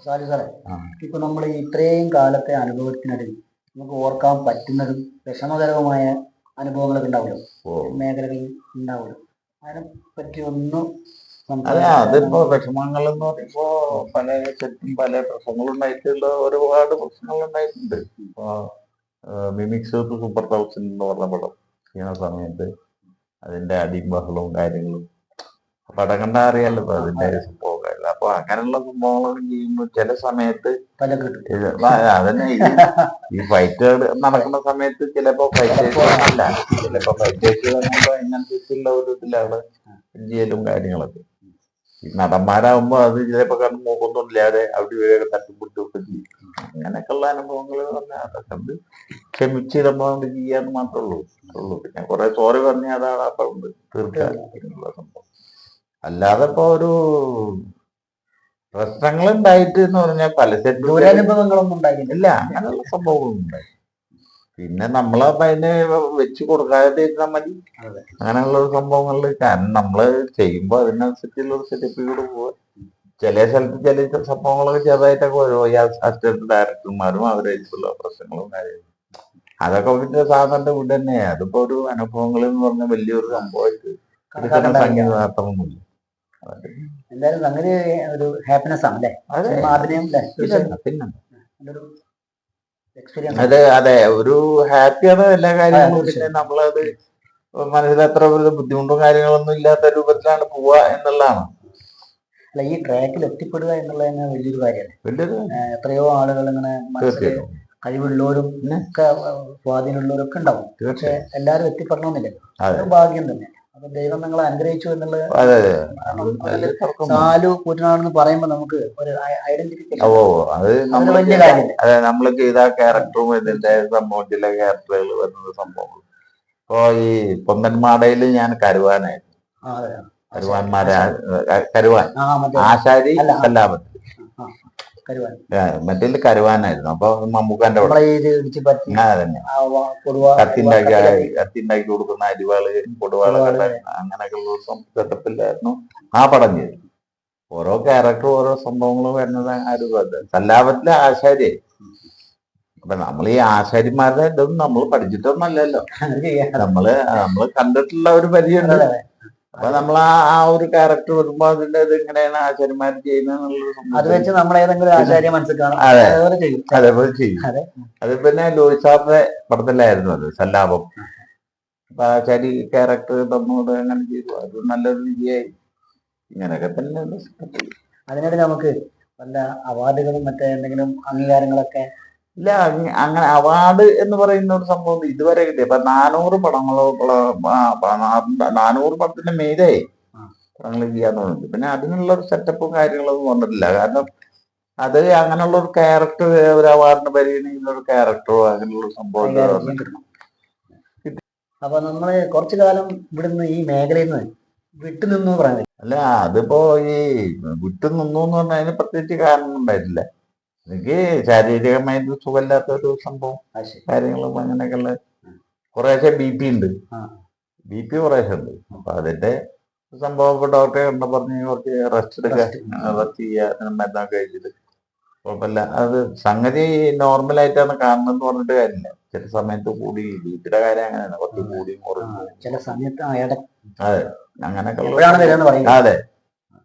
സാരി സാറേ, ഇപ്പൊ നമ്മൾ ഇത്രയും കാലത്തെ അനുഭവത്തിനിടയിൽ നമുക്ക് ഓർക്കാൻ പറ്റുന്നതും വിഷമകരവുമായ അനുഭവങ്ങളൊക്കെ ഉണ്ടാവുമല്ലോ, മേഖലകളിൽ ഉണ്ടാവുമല്ലോ. അതിനെ പറ്റി ഒന്നും അതെ, അതിപ്പോ വിഷമങ്ങൾ എന്ന് പറയുമ്പോ പല സെറ്റും പല പ്രശ്നങ്ങളുണ്ടായിട്ടുള്ള ഒരുപാട് പ്രശ്നങ്ങളുണ്ടായിട്ടുണ്ട്. ഇപ്പൊ മിമിക്സ് സൂപ്പർ തൗസൻഡ് എന്ന് പറഞ്ഞ പടം ചെയ്യുന്ന സമയത്ത് അതിന്റെ അടിബഹളവും കാര്യങ്ങളും പടം കണ്ടാ അറിയാലോ അതിന്റെ സംഭവങ്ങൾ. അപ്പൊ അങ്ങനെയുള്ള സംഭവങ്ങളൊക്കെ ചെയ്യുമ്പോൾ ചില സമയത്ത് അതന്നെ ഈ ഫൈറ്റ് നടക്കുന്ന സമയത്ത് ചിലപ്പോ ഫൈറ്റേഴ്സ് അല്ല, ചിലപ്പോ ഫൈറ്റേഴ്സ് അതിനനുസരിച്ചുള്ള ഒരു ഇതിലാണ് ചെയ്യലും കാര്യങ്ങളൊക്കെ. ഈ നടന്മാരാകുമ്പോ അത് ചിലപ്പോ കണ്ട് മൂക്കൊന്നും ഇല്ലാതെ അവിടെ ഇവരൊക്കെ തട്ടിപ്പൊട്ടൊക്കെ ചെയ്യും. അങ്ങനെയൊക്കെയുള്ള അനുഭവങ്ങൾ പറഞ്ഞാൽ അതൊക്കെ ഉണ്ട്. ക്ഷമിച്ചിടുമ്പോ ചെയ്യാന്ന് മാത്രമേ ഉള്ളൂ. പിന്നെ കുറെ സോറി പറഞ്ഞാൽ അതാണ് അപ്പം തീർക്കാനുള്ള സംഭവം. അല്ലാതെ ഇപ്പൊ ഒരു പ്രശ്നങ്ങൾ ഉണ്ടായിട്ട് എന്ന് പറഞ്ഞാൽ പല ദുരനുഭവങ്ങളൊന്നും ഉണ്ടായില്ല. അങ്ങനെയുള്ള സംഭവങ്ങളൊന്നും ഉണ്ടായി. പിന്നെ നമ്മളപ്പോ അതിന് വെച്ച് കൊടുക്കാതെ ഇരുന്നാൽ മതി. അങ്ങനെയുള്ള സംഭവങ്ങളിൽ കാരണം നമ്മള് ചെയ്യുമ്പോ അതിനനുസരിച്ചുള്ള ഒരു സെറ്റപ്പിലൂടെ പോവാ. ചില സ്ഥലത്ത് ചില സംഭവങ്ങളൊക്കെ ചെറുതായിട്ടൊക്കെ വരും. ഈ അസിസ്റ്റന്റ് ഡയറക്ടർമാരും അവരായിട്ടുള്ള പ്രശ്നങ്ങളും കാര്യങ്ങളും അതൊക്കെ പിന്നെ സാധാരണ വീട് തന്നെയാണ്. അതിപ്പോ ഒരു അനുഭവങ്ങൾ എന്ന് പറഞ്ഞാൽ വലിയൊരു സംഭവമായിട്ട് എടുക്കുന്ന സംഗീത മാത്രമൊന്നുമില്ല. എന്തായാലും അങ്ങനെ ഒരു ഹാപ്പിനെസ് ആണ് അതെ അതെ, ഒരു ഹാപ്പിയാണ് എല്ലാ കാര്യങ്ങളും. പിന്നെ നമ്മളത് മനസ്സിലത്ര ബുദ്ധിമുട്ടും കാര്യങ്ങളൊന്നും ഇല്ലാത്ത രൂപത്തിലാണ് പോവുക എന്നുള്ളതാണ്. അല്ല, ഈ ട്രാക്കിൽ എത്തിപ്പെടുക എന്നുള്ളത് തന്നെ വലിയൊരു കാര്യമാണ്. എത്രയോ ആളുകൾ ഇങ്ങനെ മനസ്സിൽ കഴിവുള്ളവരും ഒക്കെ സ്വാധീനമുള്ളവരും ഒക്കെ ഉണ്ടാവും. പക്ഷെ എല്ലാവരും എത്തിപ്പെടണമെന്നില്ലല്ലോ. അതൊരു ഭാഗ്യം തന്നെ. അപ്പൊ ദൈവം നിങ്ങളെ അനുഗ്രഹിച്ചു എന്നുള്ളത് സാലു കൂറ്റനാടെന്ന് പറയുമ്പോ നമുക്ക് ഒരു ഐഡന്റിഫിക്കേഷൻ വലിയ കാര്യമല്ലേ. അതെ, നമ്മൾ ചെയ്ത ക്യാരക്ടറും ഇതിന്റെ സംഭവത്തിലെ ക്യാരക്ടറുകൾ വരുന്ന സംഭവങ്ങൾ. ഇപ്പൊ ഈ പൊന്തന്മാടയില് ഞാൻ കരുവാനായിരുന്നു. കരുവാൻ ആശാരി സല്ലാപത്തിൽ മറ്റേ കരുവാനായിരുന്നു. അപ്പൊ മമ്മൂക്കാന്റെ തന്നെ കത്തിണ്ടാക്കി കൊടുക്കുന്ന അരിവാള് കൊടുവാളൊക്കെ അങ്ങനെയൊക്കെയുള്ള സെറ്റപ്പിലായിരുന്നു ആ പടം ചെയ്തത്. ഓരോ ക്യാരക്ടറും ഓരോ സംഭവങ്ങളും വരുന്നത് ആ ഒരു സല്ലാപത്തിലെ ആശാരി. അപ്പൊ നമ്മൾ ഈ ആശാരിമാരുടെ ഇതൊന്നും നമ്മൾ പഠിച്ചിട്ടൊന്നല്ലല്ലോ. നമ്മള് കണ്ടിട്ടുള്ള ഒരു പരിചയമുണ്ട്. അപ്പൊ നമ്മൾ ആ ഒരു ക്യാരക്ടർ വരുമ്പോ അതിന്റെ ഇത് എങ്ങനെയാണ് ആചാര്യന്മാർ ചെയ്യുന്നത് അതേപോലെ ചെയ്യും. അത് പിന്നെ ലോഹിത് സാറിന്റെ പടത്തിലായിരുന്നു അത് സല്ലാപം. അപ്പൊ ആചാരി ക്യാരക്ടർ തന്നോട് അങ്ങനെ ചെയ്തു. അത് നല്ലൊരു രീതിയായി. ഇങ്ങനെയൊക്കെ തന്നെ അതിനിടെ നമുക്ക് വല്ല അവാർഡുകളും മറ്റേ എന്തെങ്കിലും അംഗീകാരങ്ങളൊക്കെ ഇല്ല. അങ്ങനെ അവാർഡ് എന്ന് പറയുന്ന ഒരു സംഭവം ഇതുവരെ കിട്ടിയ ഇപ്പൊ 400 പടങ്ങളോ 400 പടത്തിന്റെ മേലായി പടങ്ങൾ ചെയ്യാന്ന് പറഞ്ഞിട്ട് പിന്നെ അതിനുള്ള ഒരു സെറ്റപ്പും കാര്യങ്ങളൊന്നും വന്നിട്ടില്ല. കാരണം അത് അങ്ങനെയുള്ള ഒരു ക്യാരക്ടർ ഒരു അവാർഡിന് പരിഗണിക്കുന്ന ഒരു ക്യാരക്ടറോ അങ്ങനെയുള്ള സംഭവം. അപ്പൊ നമ്മള് കുറച്ചു കാലം ഇവിടുന്ന് ഈ മേഖലയിൽ നിന്ന് വിട്ടുനിന്നു പറയുന്നത് അല്ല, അതിപ്പോ ഈ വിട്ടുനിന്നു എന്ന് പറഞ്ഞാൽ അതിന് പ്രത്യേകിച്ച് കാരണം ഉണ്ടായിട്ടില്ല. എനിക്ക് ശാരീരികമായിട്ട് സുഖമില്ലാത്ത ഒരു സംഭവം കാര്യങ്ങളും അങ്ങനെയൊക്കെയുള്ള കുറേശ്ശെ BP ഉണ്ട്. BP കുറേശ്ശെ ഉണ്ട്. അപ്പൊ അതിന്റെ സംഭവം ഇപ്പൊ ഡോക്ടറെ കണ്ട പറഞ്ഞ് കുറച്ച് റെസ്റ്റ് എടുക്കുക, റെസ്റ്റ് ചെയ്യുക, മരുന്നൊക്കെ കഴിച്ചിട്ട് കുഴപ്പമില്ല. അത് സംഗതി നോർമലായിട്ടാണ് കാണുന്നത് പറഞ്ഞിട്ട് കാര്യമില്ല. ചില സമയത്ത് കൂടി BPയുടെ കാര്യം അങ്ങനെയാണ്, കുറച്ച് കൂടി ചില സമയത്ത് അതെ അങ്ങനെയൊക്കെ അതെ.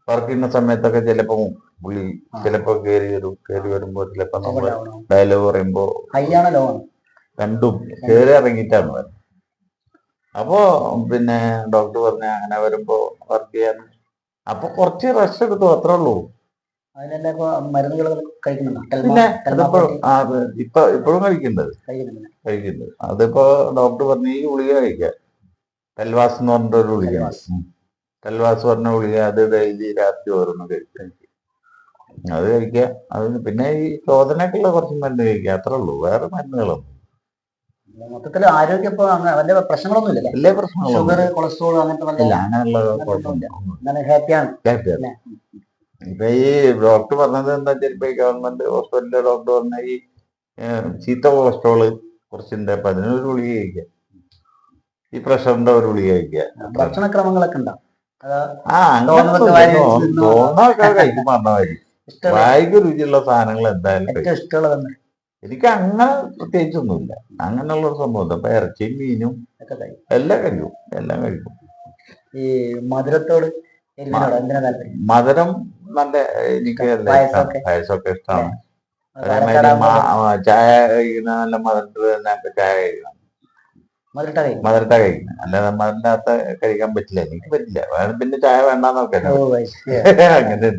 വർക്ക് ചെയ്യുന്ന സമയത്തൊക്കെ ചിലപ്പോ പുള്ളി ചിലപ്പോ കയറി വരുമ്പോ ചിലപ്പോ നമ്മള് ഡയലോഗ് പറയുമ്പോ രണ്ടും കയറി ഇറങ്ങിയിട്ടാണ് വരുന്നത്. അപ്പോ പിന്നെ ഡോക്ടർ പറഞ്ഞ അങ്ങനെ വരുമ്പോ വർക്ക് ചെയ്യാൻ അപ്പൊ കുറച്ച് റെസ്റ്റ് എടുത്തു, അത്രേ ഉള്ളൂ. പിന്നെ ഇപ്പോഴും കഴിക്കുന്നുണ്ട്. അതിപ്പോ ഡോക്ടർ പറഞ്ഞ ഈ ഗുളിക കഴിക്കാം, ടെൽവാസ് എന്ന് പറഞ്ഞിട്ട് ഒരു ഗുളികയാണ്. ടെൽവാസ് പറഞ്ഞ ഗുളിക അത് ഡെയിലി രാത്രി ഓരോന്ന് കഴിക്കുക. അത് കഴിക്കുക. അത് പിന്നെ ഈ ശോധനക്കുള്ള കുറച്ച് മരുന്ന് കഴിക്കുക, അത്രേ ഉള്ളൂ. വേറെ മരുന്നുകളൊന്നും മൊത്തത്തിൽ ആരോഗ്യം പ്രശ്നങ്ങളൊന്നും വലിയ പ്രശ്നങ്ങളൊന്നും ഷുഗർ കൊളസ്ട്രോൾ അങ്ങനെയുള്ള ഹാപ്പിയാണ്. ഇപ്പൊ ഈ ഡോക്ടർ പറഞ്ഞത് എന്താ വെച്ചാൽ ഇപ്പൊ ഈ ഗവൺമെന്റ് ഹോസ്പിറ്റലിലെ ഡോക്ടർ പറഞ്ഞ ഈ ചീത്ത കൊളസ്ട്രോള് കുറച്ചുണ്ട്. അപ്പൊ അതിനൊരു ഗുളിക കഴിക്കുക, ഈ പ്രഷറിന്റെ ഒരു ഗുളിക കഴിക്കുക. ഭക്ഷണക്രമങ്ങളൊക്കെ ഉണ്ടാവും. തോന്നൊക്കെ കഴിക്കും പറഞ്ഞ മതി. ഇഷ്ടമുള്ള വായിക്ക് രുചിയുള്ള സാധനങ്ങൾ എന്തായാലും കഴിക്കും. ഏറ്റവും ഇഷ്ടമുള്ളതെന്ന് എനിക്ക് അങ്ങനെ പ്രത്യേകിച്ചൊന്നുമില്ല. അങ്ങനെയുള്ള ഒരു സംഭവം ഇപ്പൊ ഇറച്ചിയും മീനും ഒക്കെ കഴിയും. എല്ലാം കഴിക്കും, എല്ലാം കഴിക്കും. ഈ മധുരത്തോട് എരിവിനോട് എന്തിനാ താല്പര്യം? മധുരം നല്ല എനിക്ക് നല്ല ഇഷ്ടമാണ്. പായസമൊക്കെ പായസമൊക്കെ ഇഷ്ടമാണ്. പാലക്കാട് അതേമാതിരി ചായ കഴിക്കുന്ന നല്ല മധുരത്തിൽ തന്നെ ചായ കഴിക്കണം, മധുരട്ട കഴിക്കും. മധുരട്ട കഴിക്കണം. അല്ലാതെ മധുരത്തെ കഴിക്കാൻ പറ്റില്ല, എനിക്ക് പറ്റില്ല. പിന്നെ ചായ വേണ്ടാന്ന് നോക്കാൻ ഓ, അങ്ങനെ